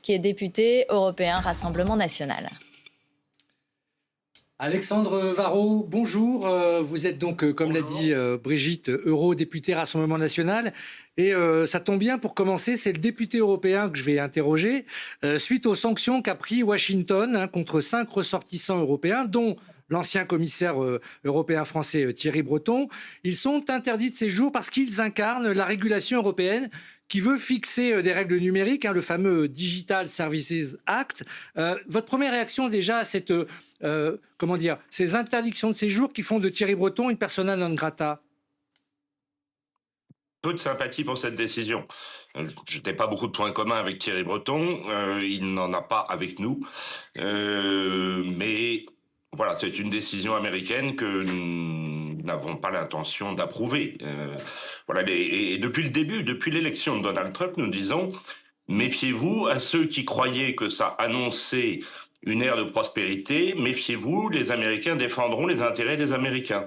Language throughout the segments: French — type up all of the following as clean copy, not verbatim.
qui est député européen Rassemblement national. Alexandre Varro, bonjour. Vous êtes donc, comme l'a dit Brigitte, eurodéputé Rassemblement national. Et ça tombe bien pour commencer, c'est le député européen que je vais interroger. Suite aux sanctions qu'a pris Washington contre 5 ressortissants européens, dont l'ancien commissaire européen français Thierry Breton, ils sont interdits de séjour parce qu'ils incarnent la régulation européenne qui veut fixer des règles numériques, le fameux Digital Services Act. Votre première réaction déjà à cette, ces interdictions de séjour qui font de Thierry Breton une persona non grata? Peu de sympathie pour cette décision. Je n'ai pas beaucoup de points communs avec Thierry Breton, il n'en a pas avec nous, mais voilà, c'est une décision américaine que nous n'avons pas l'intention d'approuver. Voilà, et depuis le début, depuis l'élection de Donald Trump, nous disons méfiez-vous à ceux qui croyaient que ça annonçait une ère de prospérité, méfiez-vous, les Américains défendront les intérêts des Américains.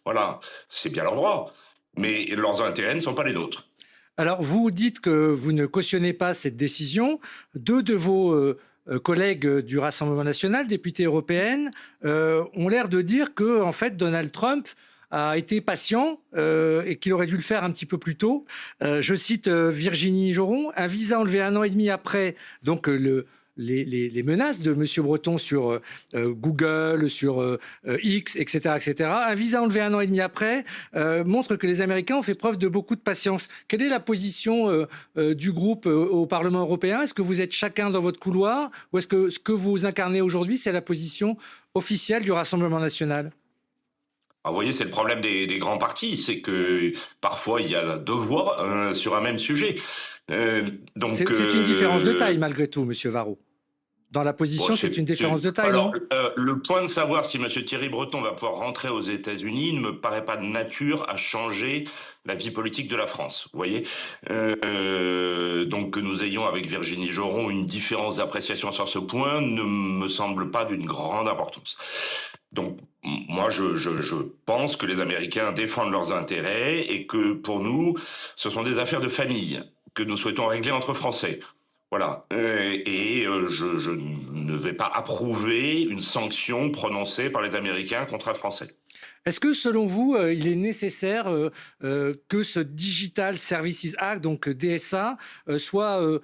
Voilà, c'est bien leur droit, mais leurs intérêts ne sont pas les nôtres. Alors, vous dites que vous ne cautionnez pas cette décision. Deux de vos collègues du Rassemblement national, députés européennes, ont l'air de dire que, en fait, Donald Trump a été patient et qu'il aurait dû le faire un petit peu plus tôt. Je cite Virginie Joron, un visa enlevé 1 an et demi après, donc les menaces de M. Breton sur Google, sur X, etc., etc. Un visa enlevé 1 an et demi après montre que les Américains ont fait preuve de beaucoup de patience. Quelle est la position du groupe au Parlement européen? Est-ce que vous êtes chacun dans votre couloir ou est-ce que ce que vous incarnez aujourd'hui, c'est la position officielle du Rassemblement national? Alors, vous voyez, c'est le problème des grands partis, c'est que parfois il y a deux voix sur un même sujet. C'est une différence de taille malgré tout, Monsieur Varro. Dans la bon, position, c'est une différence de taille, alors, non? le point de savoir si M. Thierry Breton va pouvoir rentrer aux États-Unis ne me paraît pas de nature à changer la vie politique de la France. Vous voyez, donc que nous ayons avec Virginie Joron une différence d'appréciation sur ce point ne me semble pas d'une grande importance. Donc, moi, je pense que les Américains défendent leurs intérêts et que pour nous, ce sont des affaires de famille que nous souhaitons régler entre Français. Voilà. Je ne vais pas approuver une sanction prononcée par les Américains contre un Français. Est-ce que, selon vous, il est nécessaire que ce Digital Services Act, donc DSA, soit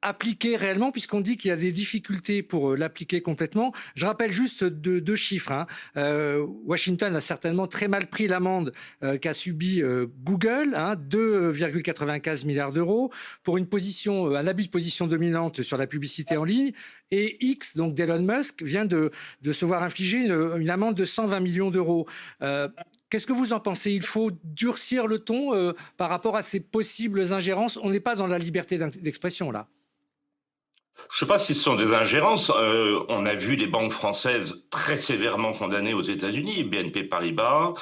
appliqué réellement, puisqu'on dit qu'il y a des difficultés pour l'appliquer complètement? Je rappelle juste deux chiffres. Washington a certainement très mal pris l'amende qu'a subi Google, 2,95 milliards d'euros, pour un abus de position dominante sur la publicité en ligne. Et X, donc d'Elon Musk, vient de se voir infliger une amende de 120 millions d'euros. Qu'est-ce que vous en pensez? Il faut durcir le ton par rapport à ces possibles ingérences. On n'est pas dans la liberté d'expression, là. Je ne sais pas si ce sont des ingérences. On a vu les banques françaises très sévèrement condamnées aux États-Unis, BNP Paribas,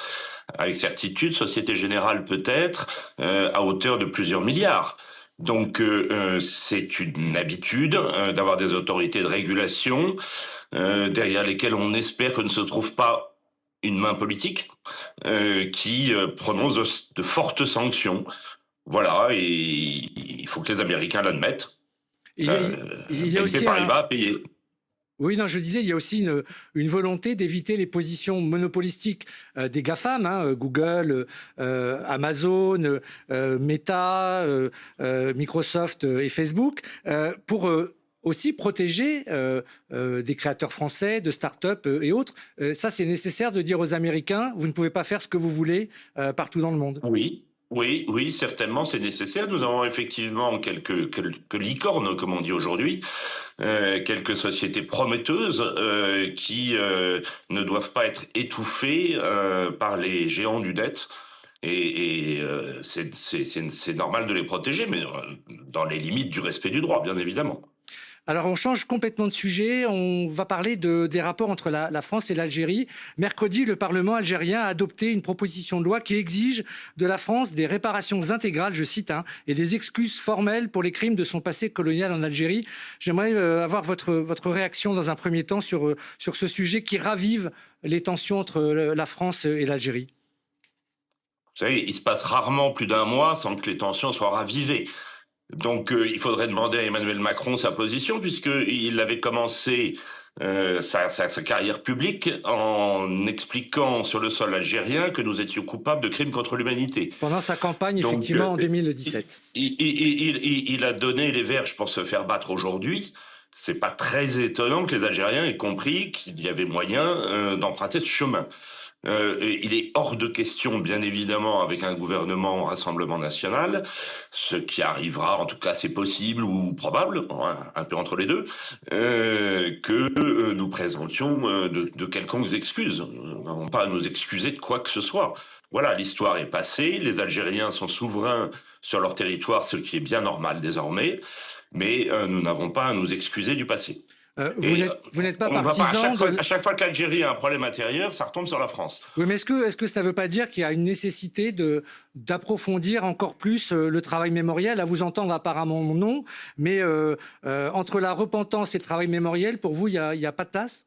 avec certitude, Société Générale peut-être, à hauteur de plusieurs milliards. Donc c'est une habitude d'avoir des autorités de régulation derrière lesquelles on espère que ne se trouve pas une main politique qui prononce de fortes sanctions. Voilà, et il faut que les Américains l'admettent. Il y a, il y a BNP aussi Paribas a payé. Oui, non, je disais, il y a aussi une volonté d'éviter les positions monopolistiques des GAFAM, Google, Amazon, Meta, Microsoft et Facebook, pour aussi protéger des créateurs français, de start-up et autres. Ça, c'est nécessaire de dire aux Américains, vous ne pouvez pas faire ce que vous voulez partout dans le monde. Oui, oui, oui, certainement, c'est nécessaire. Nous avons effectivement quelques licornes, comme on dit aujourd'hui, quelques sociétés prometteuses qui ne doivent pas être étouffées par les géants du net. C'est normal de les protéger, mais dans les limites du respect du droit, bien évidemment. Alors, on change complètement de sujet. On va parler des rapports entre la France et l'Algérie. Mercredi, le Parlement algérien a adopté une proposition de loi qui exige de la France des réparations intégrales, je cite, et des excuses formelles pour les crimes de son passé colonial en Algérie. J'aimerais avoir votre réaction dans un premier temps sur ce sujet qui ravive les tensions entre la France et l'Algérie. Vous savez, il se passe rarement plus d'un mois sans que les tensions soient ravivées. Donc il faudrait demander à Emmanuel Macron sa position, puisqu'il avait commencé sa carrière publique en expliquant sur le sol algérien que nous étions coupables de crimes contre l'humanité. Pendant sa campagne, Donc effectivement, en il, 2017. il a donné les verges pour se faire battre aujourd'hui. C'est pas très étonnant que les Algériens aient compris qu'il y avait moyen d'emprunter ce chemin. Il est hors de question, bien évidemment, avec un gouvernement au Rassemblement national, ce qui arrivera, en tout cas c'est possible ou probable, un peu entre les deux, que nous présentions de quelconques excuses. Nous n'avons pas à nous excuser de quoi que ce soit. Voilà, l'histoire est passée, les Algériens sont souverains sur leur territoire, ce qui est bien normal désormais, mais nous n'avons pas à nous excuser du passé. Vous Et n'êtes pas on va pas partisan à chaque fois que l'Algérie a un problème intérieur, ça retombe sur la France. Oui, mais est-ce que ça ne veut pas dire qu'il y a une nécessité d'approfondir encore plus le travail mémoriel? À vous entendre, apparemment non, mais entre la repentance et le travail mémoriel, pour vous, il y a pas de place?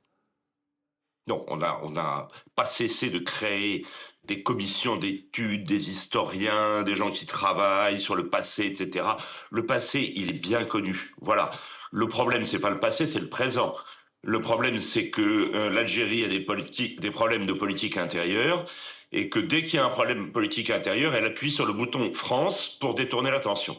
Non, on a pas cessé de créer des commissions d'études, des historiens, des gens qui travaillent sur le passé, etc. Le passé, il est bien connu. Voilà. Le problème, c'est pas le passé, c'est le présent. Le problème, c'est que l'Algérie a des problèmes de politique intérieure, et que dès qu'il y a un problème politique intérieur, elle appuie sur le bouton France pour détourner l'attention.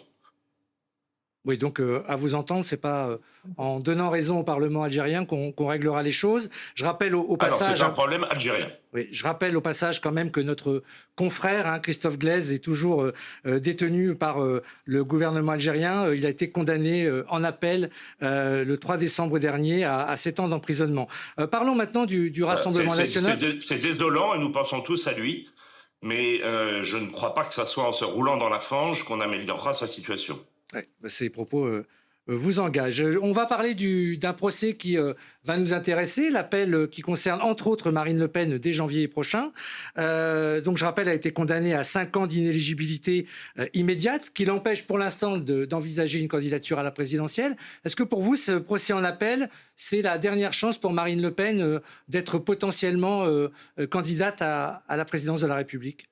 Oui, donc à vous entendre, c'est pas en donnant raison au Parlement algérien qu'on réglera les choses. Je rappelle au Alors, c'est passage, un problème algérien. oui, je rappelle au passage quand même que notre confrère, Christophe Glaise, est toujours détenu par le gouvernement algérien. Il a été condamné en appel le 3 décembre dernier à 7 ans d'emprisonnement. Parlons maintenant du Rassemblement national. C'est désolant et nous pensons tous à lui, mais je ne crois pas que ça soit en se roulant dans la fange qu'on améliorera sa situation. Ouais, ces propos vous engagent. On va parler d'un procès qui va nous intéresser, l'appel qui concerne entre autres Marine Le Pen dès janvier prochain. Donc je rappelle, elle a été condamnée à 5 ans d'inéligibilité immédiate, ce qui l'empêche pour l'instant d'envisager une candidature à la présidentielle. Est-ce que pour vous, ce procès en appel, c'est la dernière chance pour Marine Le Pen d'être potentiellement candidate à la présidence de la République?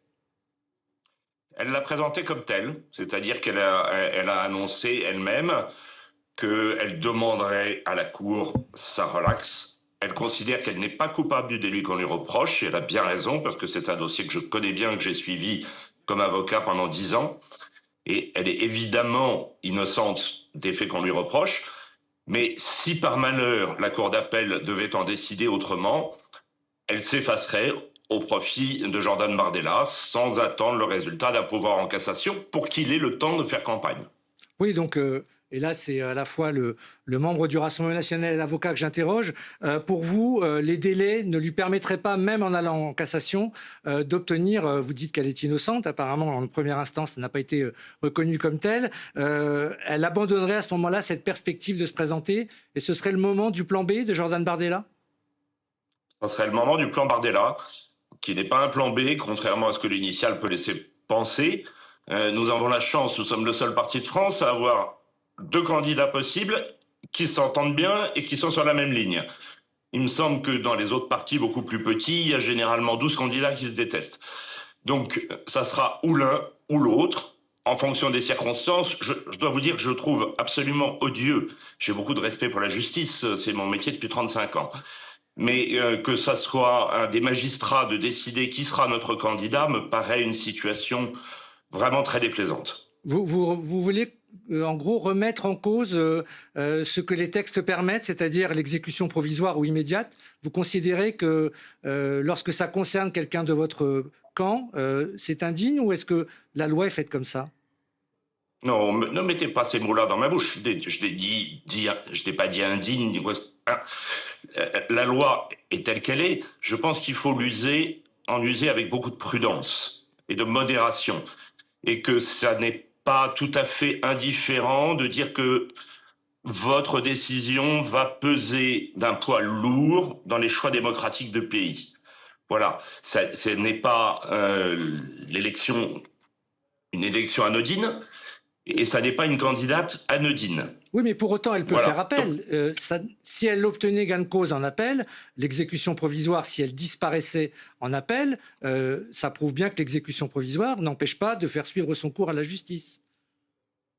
Elle l'a présenté comme telle, c'est-à-dire elle a annoncé elle-même qu'elle demanderait à la Cour sa relaxe. Elle considère qu'elle n'est pas coupable du délit qu'on lui reproche, et elle a bien raison, parce que c'est un dossier que je connais bien, que j'ai suivi comme avocat pendant 10 ans, et elle est évidemment innocente des faits qu'on lui reproche, mais si par malheur la Cour d'appel devait en décider autrement, elle s'effacerait au profit de Jordan Bardella, sans attendre le résultat d'un pouvoir en cassation, pour qu'il ait le temps de faire campagne. Oui, donc, et là, c'est à la fois le membre du Rassemblement national et l'avocat que j'interroge. Pour vous, les délais ne lui permettraient pas, même en allant en cassation, d'obtenir, vous dites qu'elle est innocente, apparemment, en première instance, ça n'a pas été reconnu comme tel. Elle abandonnerait à ce moment-là cette perspective de se présenter, et ce serait le moment du plan B de Jordan Bardella? Ce serait le moment du plan Bardella, qui n'est pas un plan B, contrairement à ce que l'initial peut laisser penser. Nous avons la chance, nous sommes le seul parti de France à avoir deux candidats possibles qui s'entendent bien et qui sont sur la même ligne. Il me semble que dans les autres partis beaucoup plus petits, il y a généralement 12 candidats qui se détestent. Donc ça sera ou l'un ou l'autre, en fonction des circonstances. Je dois vous dire que je trouve absolument odieux. J'ai beaucoup de respect pour la justice, c'est mon métier depuis 35 ans. Mais que ça soit un des magistrats de décider qui sera notre candidat me paraît une situation vraiment très déplaisante. Vous voulez, en gros, remettre en cause ce que les textes permettent, c'est-à-dire l'exécution provisoire ou immédiate. Vous considérez que lorsque ça concerne quelqu'un de votre camp, c'est indigne, ou est-ce que la loi est faite comme ça? Non, ne mettez pas ces mots-là dans ma bouche. Je l'ai pas dit indigne. La loi est telle qu'elle est. Je pense qu'il faut en user avec beaucoup de prudence et de modération. Et que ça n'est pas tout à fait indifférent de dire que votre décision va peser d'un poids lourd dans les choix démocratiques de pays. Voilà, ce n'est pas une élection anodine, et ça n'est pas une candidate anodine. Oui, mais pour autant, elle peut faire appel. Si elle obtenait gain de cause en appel, l'exécution provisoire, si elle disparaissait en appel, ça prouve bien que l'exécution provisoire n'empêche pas de faire suivre son cours à la justice.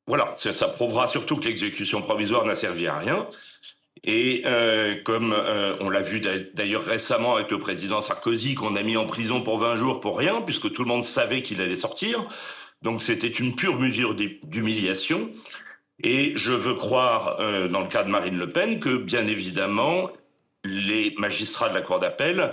Voilà, ça prouvera surtout que l'exécution provisoire n'a servi à rien. Et comme on l'a vu d'ailleurs récemment avec le président Sarkozy, qu'on a mis en prison pour 20 jours pour rien, puisque tout le monde savait qu'il allait sortir. Donc c'était une pure mesure d'humiliation. Et je veux croire, dans le cas de Marine Le Pen, que bien évidemment, les magistrats de la Cour d'appel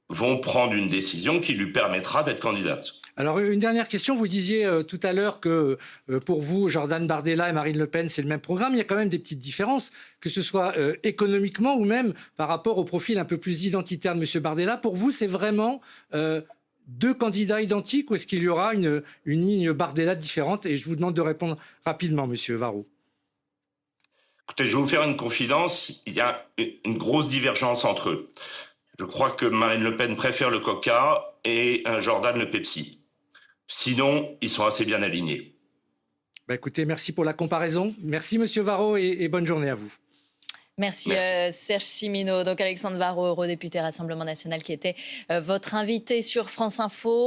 vont prendre une décision qui lui permettra d'être candidate. Alors, une dernière question. Vous disiez tout à l'heure que pour vous, Jordan Bardella et Marine Le Pen, c'est le même programme. Il y a quand même des petites différences, que ce soit économiquement ou même par rapport au profil un peu plus identitaire de M. Bardella. Pour vous, c'est vraiment deux candidats identiques ou est-ce qu'il y aura une ligne Bardella différente? Et je vous demande de répondre rapidement, M. Varro. Écoutez, je vais vous faire une confidence. Il y a une grosse divergence entre eux. Je crois que Marine Le Pen préfère le Coca et Jordan le Pepsi. Sinon, ils sont assez bien alignés. Bah, écoutez, merci pour la comparaison. Merci, M. Varro, et bonne journée à vous. Merci, Merci. Serge Siminot. Donc Alexandre Varro, eurodéputé Rassemblement national, qui était votre invité sur France Info.